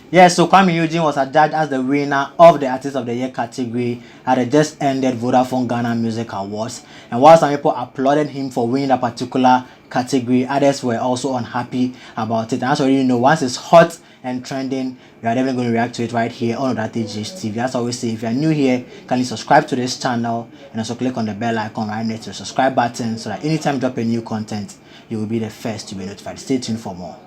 Yeah, so Kuami Eugene was adjudged as the winner of the Artist of the Year category at the just ended Vodafone Ghana Music Awards. And while some people applauded him for winning that particular category, others were also unhappy about it. And as you already know, once it's hot and trending, we are definitely going to react to it right here on that TV. As I always say, if you are new here, kindly subscribe to this channel and also click on the bell icon right next to the subscribe button so that anytime you drop a new content, you will be the first to be notified. Stay tuned for more.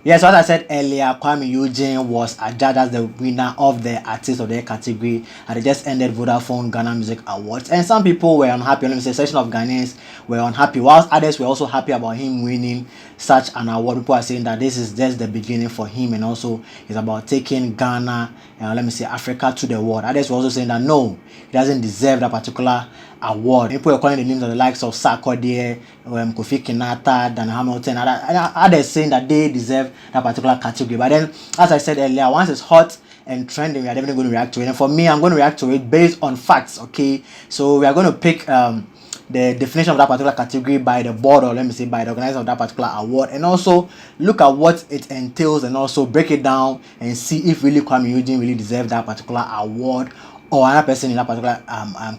Yes, as I said earlier, Kuami Eugene was adjudged as the winner of the Artist of the Year category at the just ended Vodafone Ghana Music Awards. And some people were unhappy. Let me say, a section of Ghanaians were unhappy, whilst others were also happy about him winning such an award. People are saying that this is just the beginning for him, and also it's about taking Ghana, let me say, Africa to the world. Others were also saying that no, he doesn't deserve that particular award. People were calling the names of the likes of Sarkodie, Kofi Kinata, Dan Hamilton, and others saying that they deserve that particular category. But then, as I said earlier, once it's hot and trending, we are definitely going to react to it. And for me, I'm going to react to it based on facts. Okay, so we are going to pick the definition of that particular category by the board, or let me say by the organizer of that particular award, and also look at what it entails, and also break it down and see if really Kuami Eugene really deserves that particular award, or another person in that particular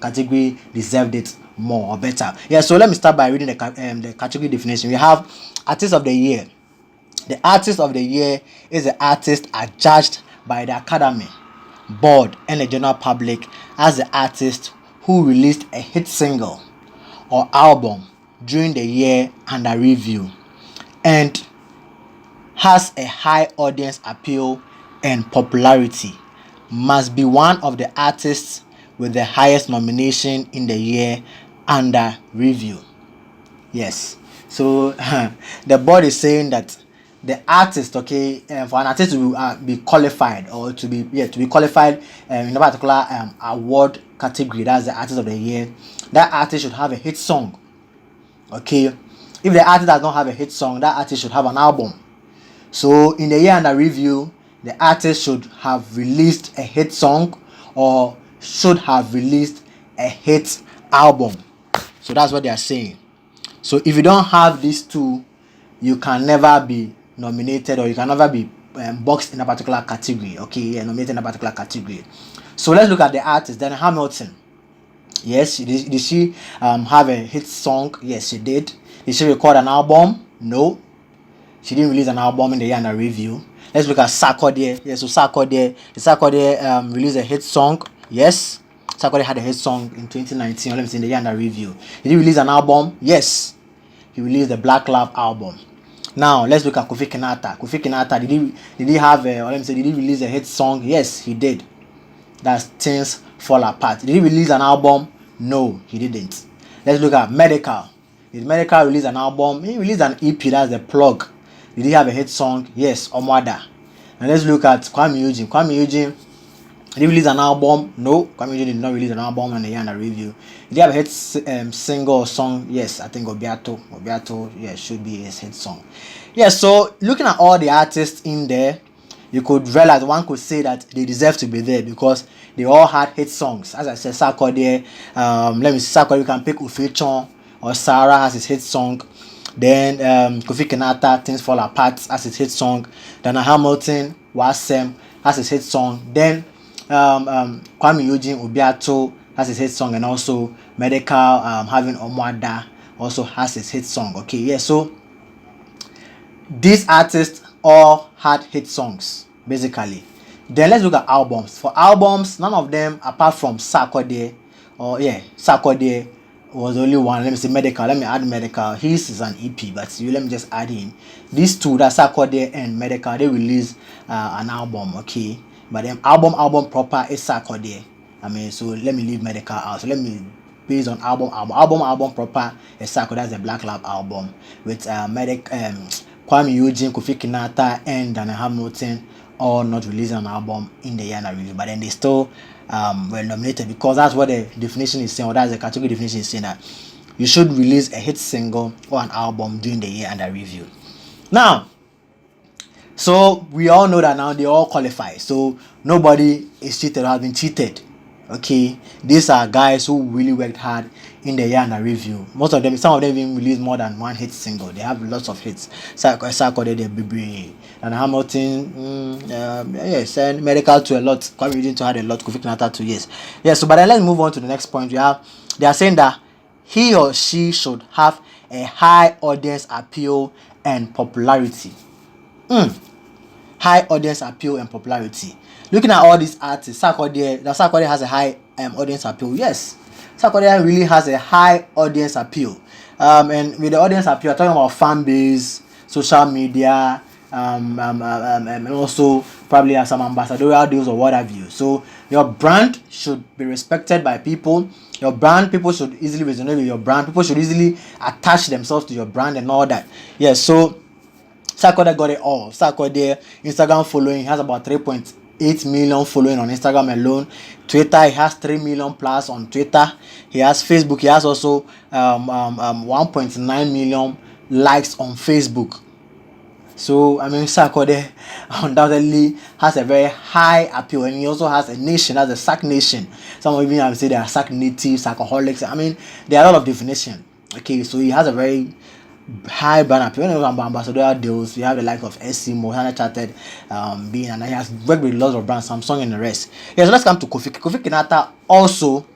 category deserved it more or better. Yeah, so let me start by reading the category definition. We have Artist of the Year. The Artist of the Year is the artist adjudged by the Academy, board, and the general public as the artist who released a hit single or album during the year under review and has a high audience appeal and popularity, must be one of the artists with the highest nomination in the year under review. Yes, so the board is saying that the artist, okay, for an artist to be qualified, or to be qualified in a particular award category, that's the Artist of the Year, that artist should have a hit song. Okay, if the artist does not have a hit song, that artist should have an album. So in the year under review, the artist should have released a hit song or should have released a hit album. So that's what they are saying. So if you don't have these two, you can never be nominated, or you can never be boxed in a particular category. Okay, nominated in a particular category. So let's look at the artist. Then Hamilton. Yes, did she have a hit song? Yes, she did. Did she record an album? No, she didn't release an album in the year under review. Let's look at Sarkodie. Yes, so Sarkodie released a hit song. Yes, Sarkodie had a hit song in 2019. Let me see, in the year under review. Did he release an album? Yes, he released the Black Love album. Now let's look at Kofi Kinata. Kofi Kinata, did he have a, or let me say, did he release a hit song? Yes, he did. That's Things Fall Apart. Did he release an album? No, he didn't. Let's look at Medical. Did Medical release an album? He released an EP, that's the plug. Did he have a hit song? Yes, Omwada. And let's look at Kuami Eugene. Kuami Eugene, did he release an album? No, Kuami Eugene did not release an album in the year under review. Did he have a hit single or song? Yes, I think Obiato, yeah, should be his hit song. Yeah, so looking at all the artists in there, you could realize, one could say that they deserve to be there because they all had hit songs. As I said, Sarkodie, let me see, Sarkodie, we can pick Ufechon, or Sarah has his hit song. Then Kofi Kinata, Things Fall Apart as his hit song. Then Hamilton, Wasem has his hit song. Then Kuami Eugene, Obiato has his hit song, and also Medical, having Omwada also has his hit song. Okay, yeah, so these artists all had hit songs basically. Then let's look at albums. For albums, none of them apart from Sarkodie, Sarkodie was the only one. Let me say Medical. Let me add Medical. His is an EP, but let me just add in these two, that Sarkodie and Medical, they released an album. Okay, but then album proper is Sarkodie. I mean, so let me leave Medical out. So let me, based on album proper is Sarkodie. That's the Black Lab album with Kuami Eugene, Kofi Kinata, and Dan Hamilton all not releasing an album in the year under review, but then they still were nominated, because that's what the definition is saying, or that's the category definition is saying, that you should release a hit single or an album during the year under review. Now, so we all know that now they all qualify, so nobody is cheated or has been cheated. Okay, these are guys who really worked hard in the year under review. Most of them, some of them even release more than one hit single. They have lots of hits. Sarkodie, the Baby, and Hamilton, yes, and Medical to a lot. Kwame Eugene to had a lot. Kofi Kinata to yes. Yes, so but then let's move on to the next point. They are saying that he or she should have a high audience appeal and popularity. High audience appeal and popularity. Looking at all these artists, Sarkodie has a high audience appeal. Yes, Sarkodie really has a high audience appeal. And with the audience appeal, I'm talking about fan base, social media, and also probably have some ambassadorial deals or what have you. So your brand should be respected by people. Your brand, people should easily resonate with your brand. People should easily attach themselves to your brand and all that. Yes, so Sarkodie got it all. Sarkodie, Instagram following, he has about 3.8 million following on Instagram alone. Twitter, he has 3 million plus on Twitter. He has Facebook, he has also 1.9 million likes on Facebook. So I mean, Sarkodie undoubtedly has a very high appeal, and he also has a nation, has a Sack Nation. Some even have said they are Sack natives, alcoholics. I mean, there are a lot of definition. Okay, so he has a very high brand appeal. When it comes to ambassadorial deals, we have the likes of SC, Mohana Chartered, being, and he has worked with lots of brands, Samsung and the rest. Yeah, so let's come to Kofi Kinata also.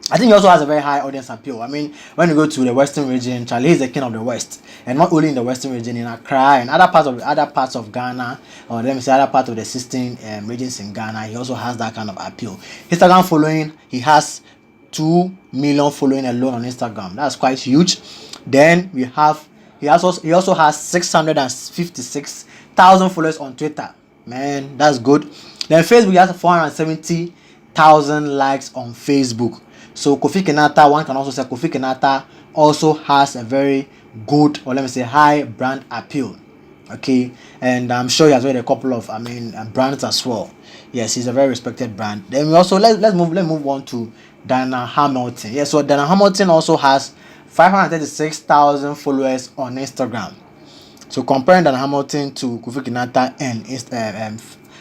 I think he also has a very high audience appeal. I mean, when you go to the Western region, Charlie is the king of the West, and not only in the Western region, in Accra and other parts of Ghana, or let me say other parts of the 16 regions in Ghana. He also has that kind of appeal. Instagram following, he has 2 million following alone on Instagram. That's quite huge. Then we have he also has 656,000 followers on Twitter. Man, that's good. Then Facebook, he has 470,000 likes on Facebook. So Kofi Kinata, one can also say Kofi Kinata also has a very good, or let me say high brand appeal. Okay, and I'm sure he has made a couple of brands as well. Yes, he's a very respected brand. Then we also let's move on to Diana Hamilton. Yes, so Diana Hamilton also has 536,000 followers on Instagram. So comparing Diana Hamilton to Kofi Kinata and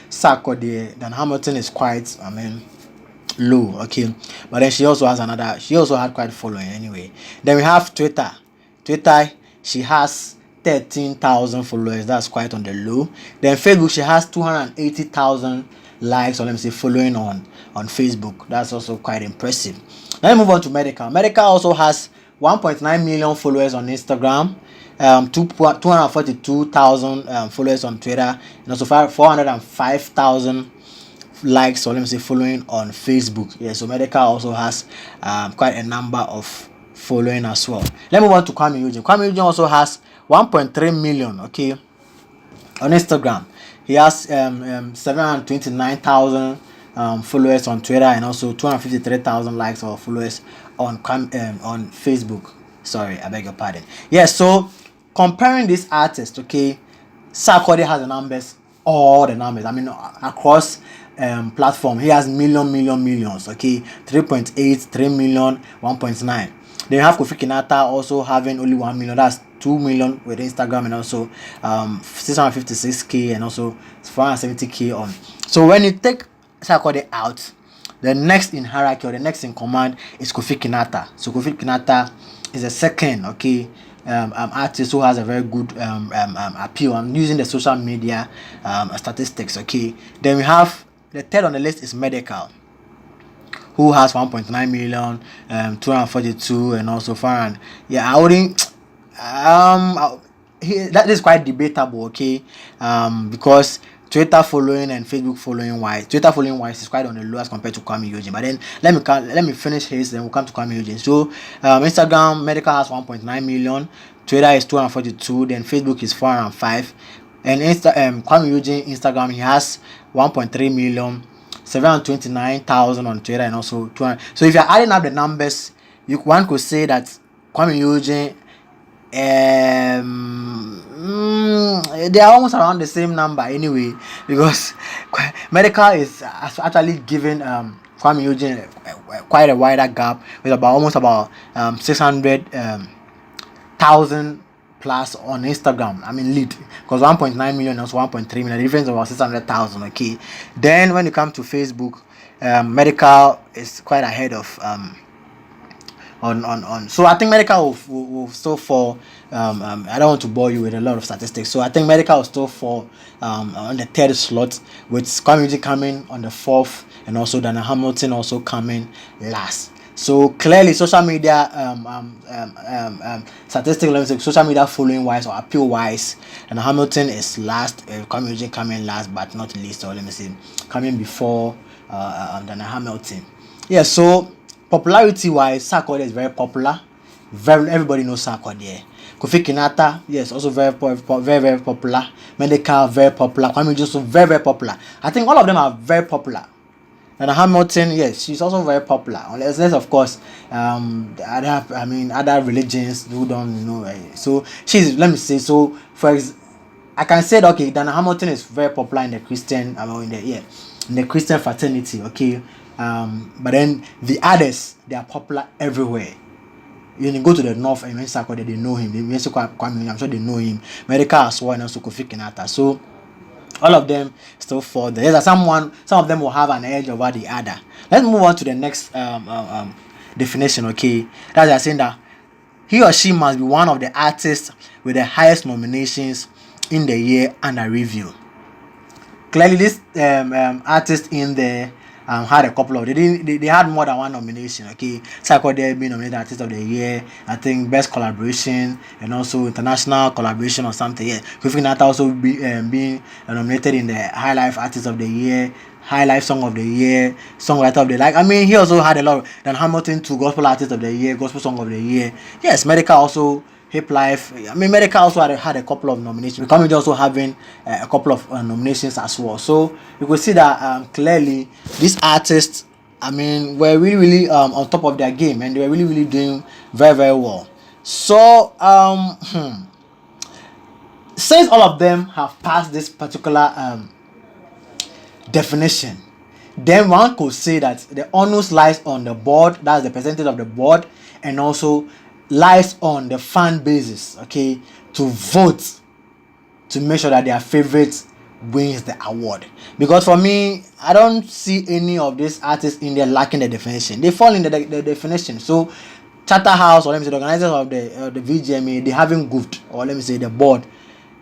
Sarkodie, Diana Hamilton is quite low. Okay, but then she also had quite following anyway. Then we have Twitter. She has 13,000 followers. That's quite on the low. Then Facebook, she has 280,000 likes, or let me say following on Facebook. That's also quite impressive. Let me move on to Medical. Medical also has 1.9 million followers on Instagram, 242,000 followers on Twitter, and also 405,000 likes, or let me say following on Facebook. Yeah, so Medical also has quite a number of following as well. Let me move on to Kuami Eugene. Kuami Eugene also has 1.3 million, okay, on Instagram. He has 729,000 followers on Twitter, and also 253,000 likes or followers on Facebook. Sorry, I beg your pardon. Yeah, so comparing these artists, okay, Sarkodie has the numbers, all the numbers. I mean, across platform, he has millions. Okay, 3.8, 3 million, 1.9. Then you have Kofi Kinata also having only 1 million. That's 2 million with Instagram, and also 656k and also 470k on. So when you take Sarkodie out, the next in hierarchy or the next in command is Kofi Kinata. So Kofi Kinata is the second, okay, artist who has a very good appeal. I'm using the social media statistics, okay. Then we have the third on the list is Medical, who has 1.9 million, 242, and also 400. Yeah, I wouldn't. That is quite debatable, okay, because Twitter following and Facebook following wise, Twitter following wise is quite on the low as compared to Kuami Eugene. But then let me finish his, then we'll come to Kuami Eugene. So Instagram, Medical has 1.9 million, Twitter is 242, then Facebook is 405, and Kuami Eugene Instagram, he has 1.3 million, 729,000 on Twitter, and also 200. So if you're adding up the numbers, one could say that Kuami Eugene, they are almost around the same number anyway, because Medical is actually giving Kuami Eugene quite a wider gap with almost about 600,000 plus on Instagram. I mean lead, because 1.9 million and also 1.3 million, the difference is about 600,000. Okay, then when you come to Facebook, Medical is quite ahead of on. So I think medical will still fall. I don't want to bore you with a lot of statistics. So I think medical will still fall on the third slot, with Kuami Eugene coming on the fourth, and also Dana Hamilton also coming last. So clearly, social media statistics, let me say, social media following wise or appeal wise, and Hamilton is last. Kuami Eugene coming last, but not least, or let me say, coming before Dana Hamilton. Yeah. So popularity wise, Sarkodie is very popular. Everybody knows Sarkodie. Kofi Kinata, yes, also very popular. Medical, very popular. Kwame Eugene, also very popular. I think all of them are very popular. And Hamilton, yes, she's also very popular. Unless of course, other religions who don't know. So she's, let me say, so I can say that, okay, Dana Hamilton is very popular in the Christian, in the Christian fraternity, okay. But then the others, they are popular everywhere. You can go to the north and Sarkodie, they know him. I'm sure they know him. Medical as well, and also Kofi Kinata. So all of them still fall there. Yes, some of them will have an edge over the other. Let's move on to the next definition. Okay, that's saying that he or she must be one of the artists with the highest nominations in the year under review. Clearly, this artist in there had a couple of, they had more than one nomination. Okay, Sarkodie being nominated Artist of the Year, I think Best Collaboration, and also International Collaboration or something. Yeah, Kofi Kinata also being nominated in the High Life Artist of the Year, High Life Song of the Year, Songwriter of the Year. Like, I mean, he also had a lot. Then Hamilton to Gospel Artist of the Year, Gospel Song of the Year. Yes, Medical also. Hip Life. I mean, Medical also had a couple of nominations. Kuami also having a couple of nominations as well. So you could see that clearly these artists, I mean, were really on top of their game, and they were really doing very well. So since all of them have passed this particular definition, then one could say that the onus lies on the board. That's the percentage of the board, and also lies on the fan bases, okay, to vote to make sure that their favorite wins the award. Because for me, I don't see any of these artists in there lacking the definition. They fall in the definition. So Charterhouse, or let me say the organizers of the VGMA, they haven't goofed, or let me say the board,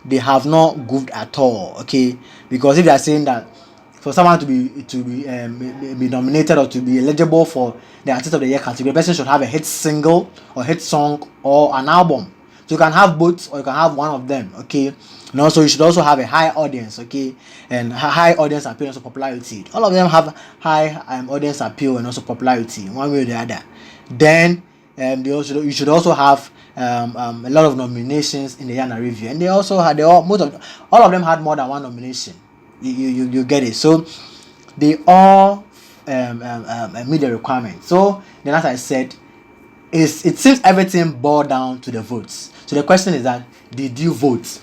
they have not goofed at all, okay. Because if they are saying that for someone to be nominated or to be eligible for the Artist of the Year category, the person should have a hit single or hit song or an album. So you can have both, or you can have one of them, okay. And also you should also have a high audience, okay, and high audience appeal and also popularity. All of them have high audience appeal and also popularity, one way or the other. Then you should also have a lot of nominations in the year review, and all of them had more than one nomination. You get it. So they all meet the requirement. So then, as I said, it seems everything boiled down to the votes. So the question is that, did you vote?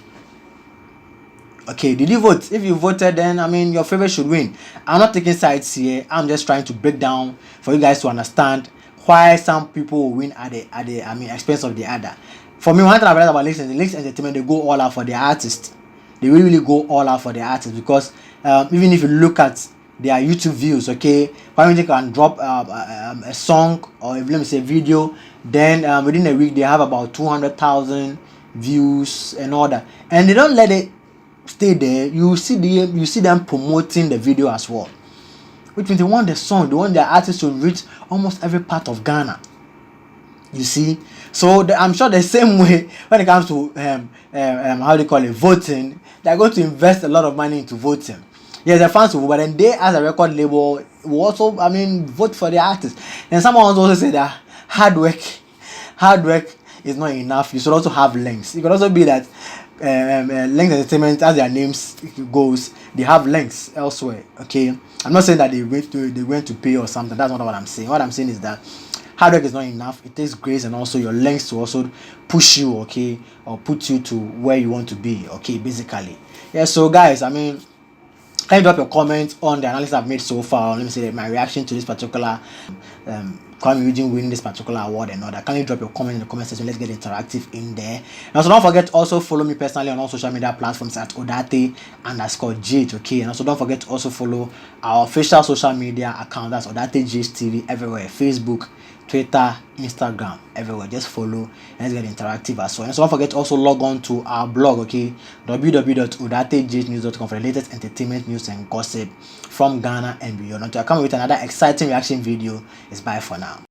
Okay, did you vote? If you voted, then I mean your favorite should win. I'm not taking sides here. I'm just trying to break down for you guys to understand why some people will win at the expense of the other. For me, one thing I've realized about Links Entertainment, they go all out for their artists. They really go all out for their artists, because even if you look at their YouTube views, okay, Kuami Eugene can drop a song, or let me say video, then within a week they have about 200,000 views and all that, and they don't let it stay there. You see them promoting the video as well, which means they want their artists to reach almost every part of Ghana. You see, so I'm sure the same way when it comes to how they call it, voting, they're going to invest a lot of money into voting. Yes, the fans will vote, but then they, as a record label, will also, vote for the artists. And someone also say that hard work is not enough. You should also have links. It could also be that Links Entertainment, as their names goes, they have links elsewhere. Okay, I'm not saying that they went to pay or something. That's not what I'm saying. What I'm saying is that hard work is not enough. It takes grace and also your links to also push you, okay, or put you to where you want to be, okay, basically. Yeah, so guys, can you drop your comments on the analysis I've made so far? Let me say my reaction to this particular Kuami Eugene winning this particular award and all that. Can you drop your comment in the comment section? Let's get interactive in there. And also don't forget to also follow me personally on all social media platforms at Odate_GH, okay? And also don't forget to also follow our official social media account, that's Odate GH TV, everywhere: Facebook, Twitter, Instagram, everywhere. Just follow and let's get interactive as well. And so don't forget to also log on to our blog, okay, www.udatejnews.com for the latest entertainment news and gossip from Ghana and beyond. Until I come with another exciting reaction video, it's bye for now.